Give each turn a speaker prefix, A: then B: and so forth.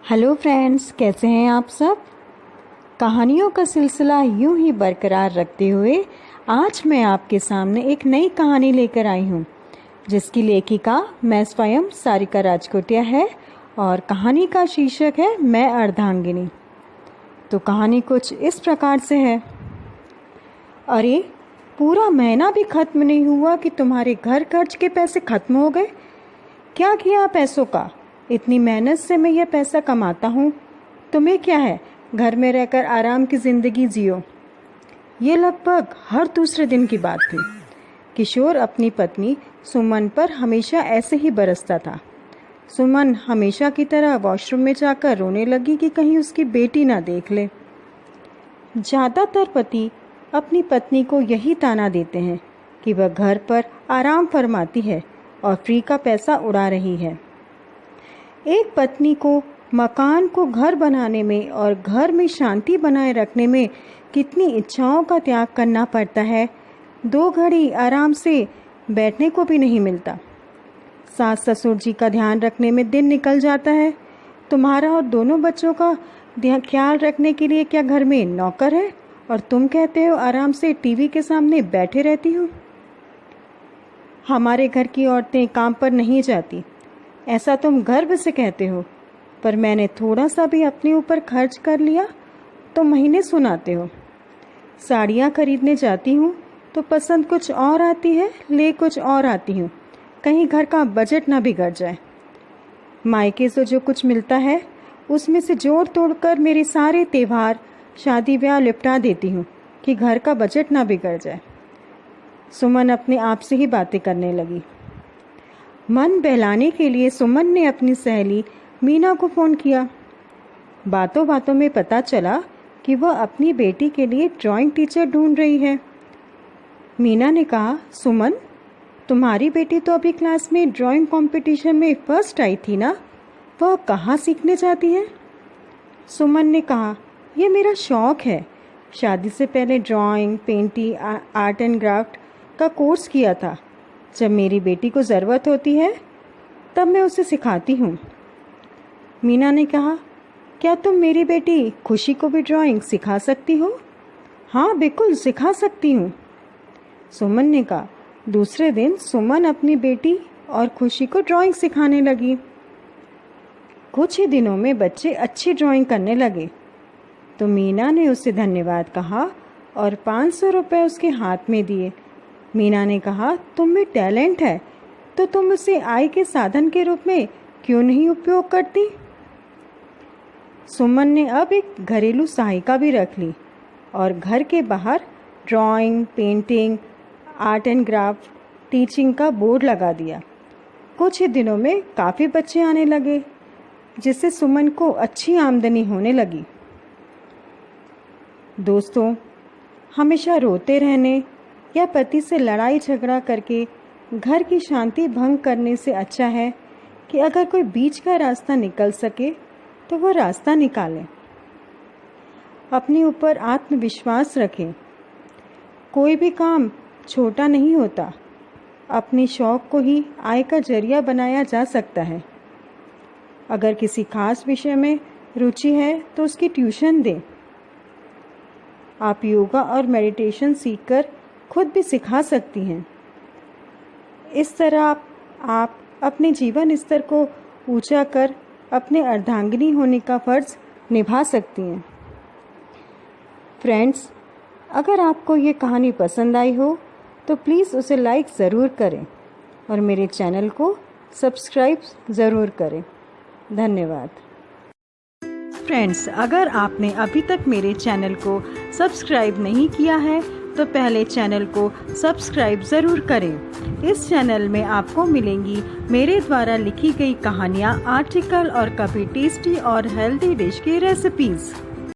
A: Hello friends, कैसे हैं आप सब। कहानियों का सिलसिला यूं ही बरकरार रखते हुए आज मैं आपके सामने एक नई कहानी लेकर आई हूं, जिसकी लेखिका मैं स्वयं सारिका राजकोटिया है और कहानी का शीर्षक है मैं अर्धांगिनी। तो कहानी कुछ इस प्रकार से है। अरे, पूरा महीना भी खत्म नहीं हुआ कि तुम्हारे घर खर्च के पैसे खत्म हो गए। क्या किया पैसों का? इतनी मेहनत से मैं यह पैसा कमाता हूँ, तुम्हें क्या है, घर में रहकर आराम की ज़िंदगी जियो। ये लगभग हर दूसरे दिन की बात थी। किशोर अपनी पत्नी सुमन पर हमेशा ऐसे ही बरसता था। सुमन हमेशा की तरह वॉशरूम में जाकर रोने लगी कि कहीं उसकी बेटी ना देख ले। ज़्यादातर पति अपनी पत्नी को यही ताना देते हैं कि वह घर पर आराम फरमाती है और फ्री का पैसा उड़ा रही है। एक पत्नी को मकान को घर बनाने में और घर में शांति बनाए रखने में कितनी इच्छाओं का त्याग करना पड़ता है, 2 घड़ी आराम से बैठने को भी नहीं मिलता। सास ससुर जी का ध्यान रखने में दिन निकल जाता है। तुम्हारा और दोनों बच्चों का ख्याल रखने के लिए क्या घर में नौकर है, और तुम कहते हो आराम से टीवी के सामने बैठे रहती हो। हमारे घर की औरतें काम पर नहीं जाती, ऐसा तुम गर्व से कहते हो, पर मैंने थोड़ा सा भी अपने ऊपर खर्च कर लिया तो महीने सुनाते हो। साड़ियाँ खरीदने जाती हूँ तो पसंद कुछ और आती है, ले कुछ और आती हूँ, कहीं घर का बजट ना बिगड़ जाए। मायके से जो कुछ मिलता है उसमें से जोड़ तोड़कर मेरे सारे त्योहार शादी ब्याह निपटा देती हूँ कि घर का बजट ना बिगड़ जाए। सुमन अपने आप से ही बातें करने लगी। मन बहलाने के लिए सुमन ने अपनी सहेली मीना को फ़ोन किया। बातों बातों में पता चला कि वह अपनी बेटी के लिए ड्राइंग टीचर ढूंढ रही है। मीना ने कहा, सुमन, तुम्हारी बेटी तो अभी क्लास में ड्राइंग कंपटीशन में फर्स्ट आई थी ना, वह कहाँ सीखने जाती है? सुमन ने कहा, यह मेरा शौक़ है। शादी से पहले drawing, painting, art and craft का कोर्स किया था। जब मेरी बेटी को ज़रूरत होती है तब मैं उसे सिखाती हूँ। मीना ने कहा, क्या तुम मेरी बेटी खुशी को भी ड्राइंग सिखा सकती हो? हाँ, बिल्कुल सिखा सकती हूँ, सुमन ने कहा। दूसरे दिन सुमन अपनी बेटी और खुशी को ड्राइंग सिखाने लगी। कुछ ही दिनों में बच्चे अच्छी ड्राइंग करने लगे तो मीना ने उसे धन्यवाद कहा और 500 रुपये उसके हाथ में दिए। मीना ने कहा, तुम में टैलेंट है तो तुम उसे आय के साधन के रूप में क्यों नहीं उपयोग करती? सुमन ने अब एक घरेलू सहायिका भी रख ली और घर के बाहर drawing, painting, art and craft teaching का बोर्ड लगा दिया। कुछ ही दिनों में काफ़ी बच्चे आने लगे, जिससे सुमन को अच्छी आमदनी होने लगी। दोस्तों, हमेशा रोते रहने या पति से लड़ाई झगड़ा करके घर की शांति भंग करने से अच्छा है कि अगर कोई बीच का रास्ता निकल सके तो वह रास्ता निकालें। अपने ऊपर आत्मविश्वास रखें। कोई भी काम छोटा नहीं होता। अपने शौक़ को ही आय का जरिया बनाया जा सकता है। अगर किसी खास विषय में रुचि है तो उसकी ट्यूशन दें। आप योगा और मेडिटेशन सीखकर खुद भी सिखा सकती हैं। इस तरह आप अपने जीवन स्तर को ऊंचा कर अपने अर्धांगिनी होने का फ़र्ज़ निभा सकती हैं। फ्रेंड्स, अगर आपको ये कहानी पसंद आई हो तो प्लीज़ उसे लाइक ज़रूर करें और मेरे चैनल को सब्सक्राइब ज़रूर करें। धन्यवाद। फ्रेंड्स, अगर आपने अभी तक मेरे चैनल को सब्सक्राइब नहीं किया है तो पहले चैनल को सब्सक्राइब ज़रूर करें। इस चैनल में आपको मिलेंगी मेरे द्वारा लिखी गई कहानियाँ, आर्टिकल और कभी टेस्टी और हेल्दी डिश की रेसिपीज़।